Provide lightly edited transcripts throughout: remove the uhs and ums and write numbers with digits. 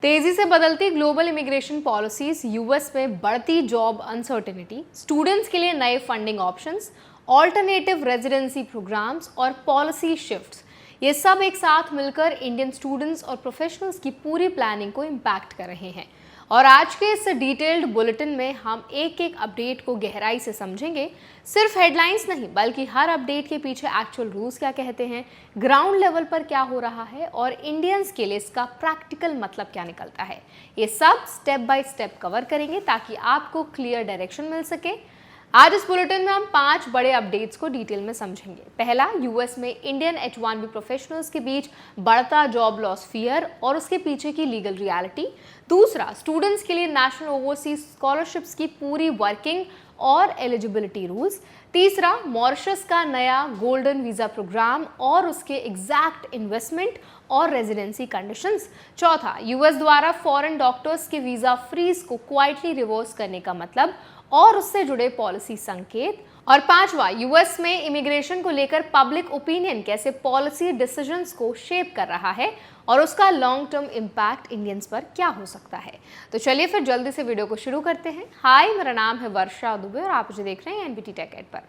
तेजी से बदलती ग्लोबल इमिग्रेशन पॉलिसीज, यूएस में बढ़ती जॉब अनसर्टेनिटी, स्टूडेंट्स के लिए नए funding options, alternative residency programs और पॉलिसी शिफ्ट्स, ये सब एक साथ मिलकर इंडियन स्टूडेंट्स और प्रोफेशनल्स की पूरी प्लानिंग को इम्पैक्ट कर रहे हैं। और आज के इस डिटेल्ड बुलेटिन में हम एक एक अपडेट को गहराई से समझेंगे। सिर्फ हेडलाइंस नहीं, बल्कि हर अपडेट के पीछे एक्चुअल रूल्स क्या कहते हैं, ग्राउंड लेवल पर क्या हो रहा है और इंडियंस के लिए इसका प्रैक्टिकल मतलब क्या निकलता है। ये सब स्टेप बाय स्टेप कवर करेंगे ताकि आपको क्लियर डायरेक्शन मिल सके। आज इस बुलेटिन में हम 5 बड़े अपडेट्स को डिटेल में समझेंगे। पहला, यूएस में इंडियन H1B प्रोफेशनल्स के बीच बढ़ता जॉब लॉस फियर और उसके पीछे की लीगल रियलिटी। दूसरा, स्टूडेंट्स के लिए नेशनल ओवरसीज स्कॉलरशिप्स की पूरी वर्किंग और एलिजिबिलिटी रूल्स। तीसरा, मॉरिशस का नया गोल्डन वीजा प्रोग्राम और उसके एग्जैक्ट इन्वेस्टमेंट और रेजिडेंसी कंडीशंस। चौथा, यूएस द्वारा फॉरेन डॉक्टर्स के वीजा फ्रीज को क्वाइटली रिवर्स करने का मतलब और उससे जुड़े पॉलिसी संकेत। और पांचवा, यूएस में इमिग्रेशन को लेकर पब्लिक ओपिनियन कैसे पॉलिसी डिसीजंस को शेप कर रहा है और उसका लॉन्ग टर्म इम्पैक्ट इंडियंस पर क्या हो सकता है। तो चलिए फिर जल्दी से वीडियो को शुरू करते हैं। हाय, मेरा नाम है वर्षा दुबे और आप मुझे देख रहे हैं एनबीटी टेक एड पर।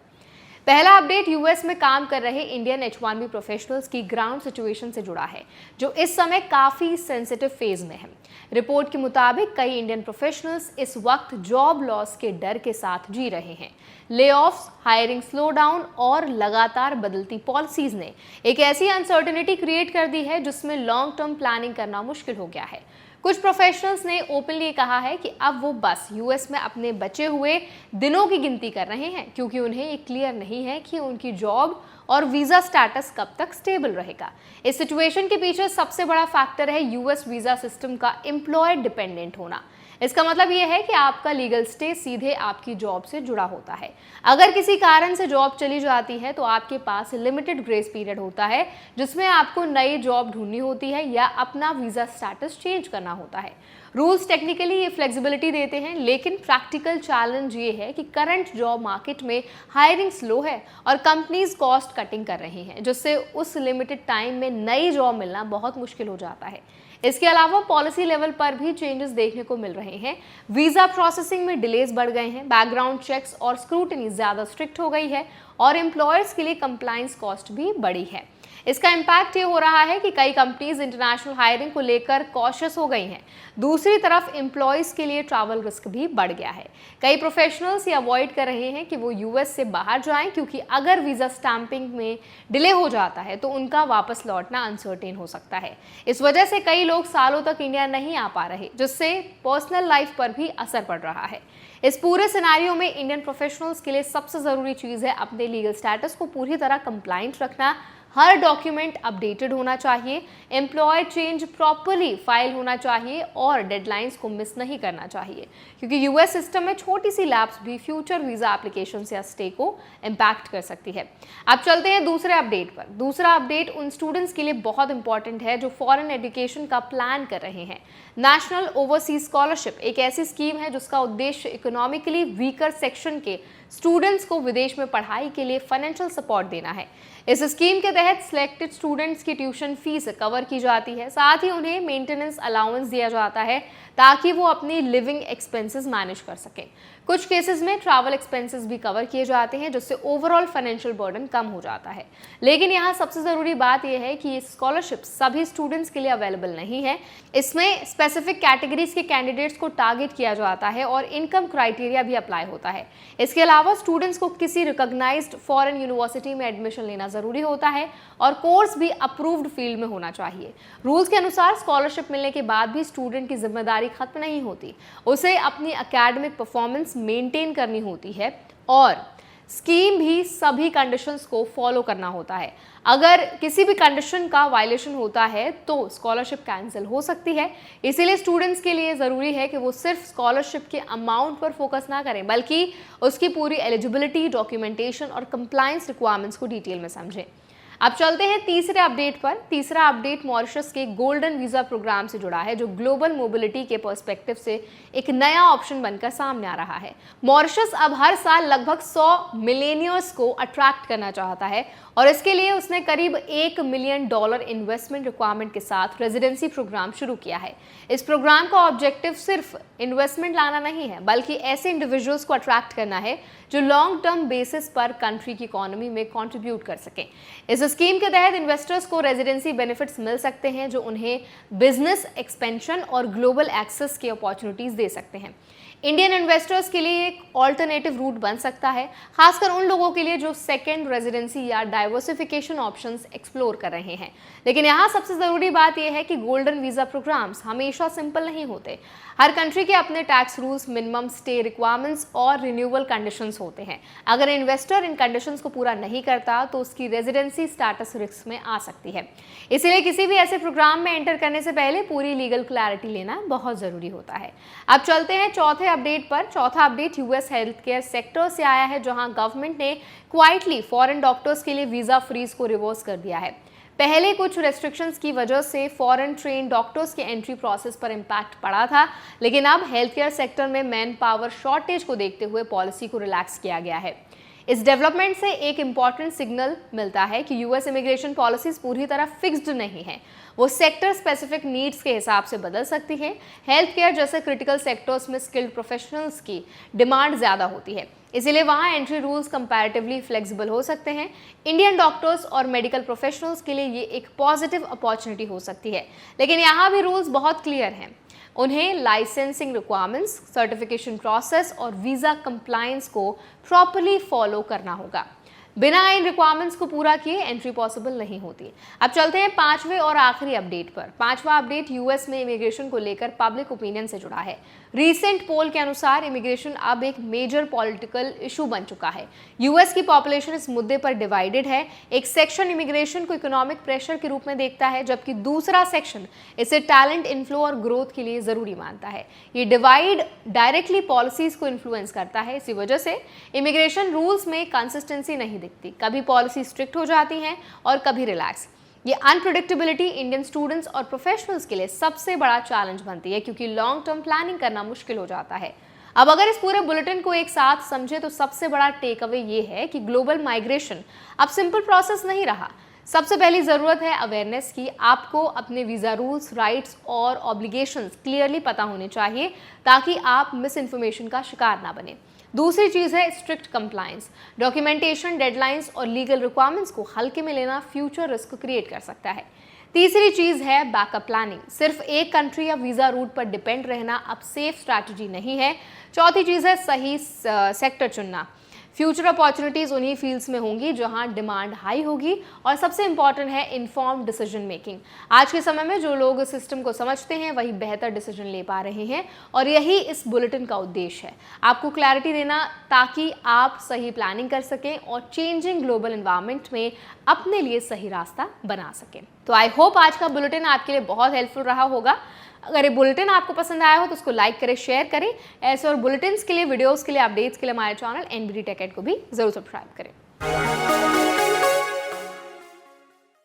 पहला अपडेट यूएस में काम कर रहे इंडियन H1B प्रोफेशनल्स की ग्राउंड सिचुएशन से जुड़ा है, जो इस समय काफी सेंसिटिव फेज में है। रिपोर्ट के मुताबिक कई इंडियन प्रोफेशनल्स इस वक्त जॉब लॉस के डर के साथ जी रहे हैं। लेऑफ्स, हायरिंग स्लो डाउन और लगातार बदलती पॉलिसीज ने एक ऐसी अनसर्टेनिटी क्रिएट कर दी है जिसमें लॉन्ग टर्म प्लानिंग करना मुश्किल हो गया है। कुछ प्रोफेशनल्स ने ओपनली कहा है कि अब वो बस यूएस में अपने बचे हुए दिनों की गिनती कर रहे हैं, क्योंकि उन्हें ये क्लियर नहीं है कि उनकी जॉब और वीज़ा स्टेटस कब तक स्टेबल रहेगा। इस सिचुएशन के पीछे सबसे बड़ा फैक्टर है यूएस वीज़ा सिस्टम का एम्प्लॉय डिपेंडेंट होना। इसका मतलब यह है कि आपका लीगल स्टे सीधे आपकी जॉब से जुड़ा होता है। अगर किसी कारण से जॉब चली जाती है तो आपके पास लिमिटेड ग्रेस पीरियड होता है, जिसमें आपको नई जॉब ढूंढनी होती है या अपना वीज़ा स्टेटस चेंज करना होता है। रूल्स टेक्निकली ये फ्लेक्सिबिलिटी देते हैं, लेकिन प्रैक्टिकल चैलेंज ये है कि करंट जॉब मार्केट में हायरिंग स्लो है और कंपनीज कॉस्ट कटिंग कर रही हैं, जिससे उस लिमिटेड टाइम में नई जॉब मिलना बहुत मुश्किल हो जाता है। इसके अलावा पॉलिसी लेवल पर भी चेंजेस देखने को मिल रहे हैं। वीज़ा प्रोसेसिंग में डिलेज बढ़ गए हैं, बैकग्राउंड चेक्स और स्क्रूटनी ज़्यादा स्ट्रिक्ट हो गई है और एम्प्लॉयर्स के लिए कंप्लायंस कॉस्ट भी बढ़ी है। इसका इम्पैक्ट ये हो रहा है कि कई कंपनीज इंटरनेशनल हायरिंग को लेकर कॉशियस हो गई हैं। दूसरी तरफ एम्प्लॉयज़ के लिए ट्रैवल रिस्क भी बढ़ गया है। कई प्रोफेशनल्स ये अवॉइड कर रहे हैं कि वो यूएस से बाहर जाएं, क्योंकि अगर वीज़ा स्टैंपिंग में डिले हो जाता है तो उनका वापस लौटना अनसर्टेन हो सकता है। इस वजह से कई लोग सालों तक इंडिया नहीं आ पा रहे, जिससे पर्सनल लाइफ पर भी असर पड़ रहा है। इस पूरे सिनेरियो में इंडियन प्रोफेशनल्स के लिए सबसे ज़रूरी चीज़ है अपने लीगल स्टेटस को पूरी तरह कंप्लाइंट रखना। हर डॉक्यूमेंट अपडेटेड होना चाहिए, एम्प्लॉय चेंज प्रॉपरली फाइल होना चाहिए और डेडलाइंस को मिस नहीं करना चाहिए, क्योंकि यूएस सिस्टम में छोटी सी लैप्स भी फ्यूचर वीज़ा एप्लीकेशन या स्टे को इम्पैक्ट कर सकती है। अब चलते हैं दूसरे अपडेट पर। दूसरा अपडेट उन स्टूडेंट्स के लिए बहुत इंपॉर्टेंट है जो फॉरेन एजुकेशन का प्लान कर रहे हैं। नेशनल ओवरसीज स्कॉलरशिप एक ऐसी स्कीम है जिसका उद्देश्य इकोनॉमिकली वीकर सेक्शन के स्टूडेंट्स को विदेश में पढ़ाई के लिए फाइनेंशियल सपोर्ट देना है। इस स्कीम के तहत सिलेक्टेड स्टूडेंट्स की ट्यूशन फीस कवर की जाती है, साथ ही उन्हें मेंटेनेंस अलाउंस दिया जाता है ताकि वो अपनी लिविंग एक्सपेंसेस मैनेज कर सकें। कुछ केसेस में ट्रैवल एक्सपेंसेस भी कवर किए जाते हैं, जिससे ओवरऑल फाइनेंशियल बर्डन कम हो जाता है। लेकिन यहाँ सबसे ज़रूरी बात यह है कि ये स्कॉलरशिप सभी स्टूडेंट्स के लिए अवेलेबल नहीं है। इसमें स्पेसिफिक कैटेगरीज के कैंडिडेट्स को टारगेट किया जाता है और इनकम क्राइटेरिया भी अप्लाई होता है। इसके अलावा स्टूडेंट्स को किसी रिकॉग्नाइज्ड फॉरेन यूनिवर्सिटी में एडमिशन लेना ज़रूरी होता है और कोर्स भी अप्रूव्ड फील्ड में होना चाहिए। रूल्स के अनुसार स्कॉलरशिप मिलने के बाद भी स्टूडेंट की जिम्मेदारी खत्म नहीं होती, उसे अपनी एकेडमिक परफॉर्मेंस मेंटेन करनी होती है और स्कीम भी सभी कंडीशंस को फॉलो करना होता है। अगर किसी भी कंडीशन का वायलेशन होता है तो स्कॉलरशिप कैंसिल हो सकती है। इसीलिए स्टूडेंट्स के लिए ज़रूरी है कि वो सिर्फ स्कॉलरशिप के अमाउंट पर फोकस ना करें, बल्कि उसकी पूरी एलिजिबिलिटी, डॉक्यूमेंटेशन और कंप्लायंस रिक्वायरमेंट्स को डिटेल में समझें। अब चलते हैं तीसरे अपडेट पर। तीसरा अपडेट मॉरिशस के गोल्डन वीजा प्रोग्राम से जुड़ा है, जो ग्लोबल मोबिलिटी के पर्सपेक्टिव से एक नया ऑप्शन बनकर सामने आ रहा है। मॉरिशस अब हर साल लगभग 100 मिलेनियर्स को अट्रैक्ट करना चाहता है और इसके लिए उसने करीब $1 मिलियन इन्वेस्टमेंट रिक्वायरमेंट के साथ रेजिडेंसी प्रोग्राम शुरू किया है। इस प्रोग्राम का ऑब्जेक्टिव सिर्फ इन्वेस्टमेंट लाना नहीं है, बल्कि ऐसे इंडिविजुअल्स को अट्रैक्ट करना है जो लॉन्ग टर्म बेसिस पर कंट्री की इकोनॉमी में कंट्रीब्यूट कर सकें। इस स्कीम के तहत इन्वेस्टर्स को रेजिडेंसी बेनिफिट्स मिल सकते हैं जो उन्हें बिजनेस एक्सपेंशन और ग्लोबल एक्सेस की अपॉर्चुनिटीज दे सकते हैं। इंडियन इन्वेस्टर्स के लिए एक ऑल्टरनेटिव रूट बन सकता है, खासकर उन लोगों के लिए जो सेकेंड रेजिडेंसी या डाइवर्सिफिकेशन ऑप्शंस एक्सप्लोर कर रहे हैं। लेकिन यहाँ सबसे ज़रूरी बात यह है कि गोल्डन वीज़ा प्रोग्राम्स हमेशा सिंपल नहीं होते। हर कंट्री के अपने tax rules, minimum stay requirements और रिन्यूअल कंडीशंस होते हैं। अगर इन्वेस्टर इन कंडीशंस को पूरा नहीं करता तो उसकी रेजिडेंसी स्टेटस रिस्क में आ सकती है। इसलिए किसी भी ऐसे प्रोग्राम में एंटर करने से पहले पूरी लीगल क्लैरिटी लेना बहुत ज़रूरी होता है। अब चलते हैं चौथे अपडेट पर। चौथा update US health care sector से आया है, जहां गवर्नमेंट ने क्वाइटली फॉरेन डॉक्टर्स के लिए वीजा फ्रीज को रिवर्स कर दिया है। पहले कुछ रेस्ट्रिक्शंस की वजह से फॉरेन ट्रेन डॉक्टर्स के एंट्री प्रोसेस पर इम्पैक्ट पड़ा था, लेकिन अब हेल्थ केयर सेक्टर में मैन पावर शॉर्टेज को देखते हुए पॉलिसी को रिलैक्स किया गया है। इस डेवलपमेंट से एक इम्पॉर्टेंट सिग्नल मिलता है कि यूएस इमिग्रेशन पॉलिसीज पूरी तरह फिक्स्ड नहीं है, वो सेक्टर स्पेसिफिक नीड्स के हिसाब से बदल सकती है। हेल्थ केयर जैसे क्रिटिकल सेक्टर्स में स्किल्ड प्रोफेशनल्स की डिमांड ज़्यादा होती है, इसीलिए वहाँ एंट्री रूल्स कंपैरेटिवली फ्लेक्सिबल हो सकते हैं। इंडियन डॉक्टर्स और मेडिकल प्रोफेशनल्स के लिए ये एक पॉजिटिव अपॉर्चुनिटी हो सकती है, लेकिन यहाँ भी रूल्स बहुत क्लियर हैं। उन्हें लाइसेंसिंग रिक्वायरमेंट्स, सर्टिफिकेशन प्रोसेस और वीज़ा कंप्लायंस को प्रॉपर्ली फॉलो करना होगा। बिना इन रिक्वायरमेंट्स को पूरा किए एंट्री पॉसिबल नहीं होती। अब चलते हैं पांचवें और आखिरी अपडेट पर। पांचवा अपडेट यूएस में इमिग्रेशन को लेकर पब्लिक ओपिनियन से जुड़ा है। रीसेंट पोल के अनुसार इमिग्रेशन अब एक मेजर पॉलिटिकल इशू बन चुका है। यूएस की पॉपुलेशन इस मुद्दे पर डिवाइडेड है। एक सेक्शन इमिग्रेशन को इकोनॉमिक प्रेशर के रूप में देखता है, जबकि दूसरा सेक्शन इसे टैलेंट इनफ्लो और ग्रोथ के लिए ज़रूरी मानता है। ये डिवाइड डायरेक्टली पॉलिसीज़ को इन्फ्लुएंस करता है। इसी वजह से इमिग्रेशन रूल्स में कंसिस्टेंसी नहीं दिखती, कभी पॉलिसी स्ट्रिक्ट हो जाती हैं और कभी रिलैक्स। ये अनप्रेडिक्टेबिलिटी इंडियन स्टूडेंट्स और प्रोफेशनल्स के लिए सबसे बड़ा चैलेंज बनती है, क्योंकि लॉन्ग टर्म प्लानिंग करना मुश्किल हो जाता है। अब अगर इस पूरे बुलेटिन को एक साथ समझे तो सबसे बड़ा टेक अवे ये है कि ग्लोबल माइग्रेशन अब सिंपल प्रोसेस नहीं रहा। सबसे पहली ज़रूरत है अवेयरनेस की। आपको अपने वीज़ा रूल्स, राइट्स और ऑब्लिगेशंस क्लियरली पता होने चाहिए ताकि आप मिस इन्फॉर्मेशन का शिकार ना बने। दूसरी चीज़ है स्ट्रिक्ट कंप्लायंस। डॉक्यूमेंटेशन, डेडलाइंस और लीगल रिक्वायरमेंट्स को हल्के में लेना फ्यूचर रिस्क क्रिएट कर सकता है। तीसरी चीज़ है बैकअप प्लानिंग। सिर्फ एक कंट्री या वीज़ा रूट पर डिपेंड रहना अब सेफ स्ट्रैटेजी नहीं है। चौथी चीज़ है सही सेक्टर चुनना। फ्यूचर अपॉर्चुनिटीज़ उन्हीं फील्ड्स में होंगी जहां डिमांड हाई होगी। और सबसे इंपॉर्टेंट है इन्फॉर्म्ड डिसीजन मेकिंग। आज के समय में जो लोग सिस्टम को समझते हैं वही बेहतर डिसीजन ले पा रहे हैं, और यही इस बुलेटिन का उद्देश्य है, आपको क्लैरिटी देना ताकि आप सही प्लानिंग कर सकें और चेंजिंग ग्लोबल एनवायरनमेंट में अपने लिए सही रास्ता बना सकें। तो आई होप आज का बुलेटिन आपके लिए बहुत हेल्पफुल रहा होगा। अगर ये बुलेटिन आपको पसंद आया हो तो उसको लाइक करें, शेयर करें। ऐसे और बुलेटिन्स के लिए, वीडियोस के लिए, अपडेट्स के लिए हमारे चैनल NBD Tech Ed को भी जरूर सब्सक्राइब करें।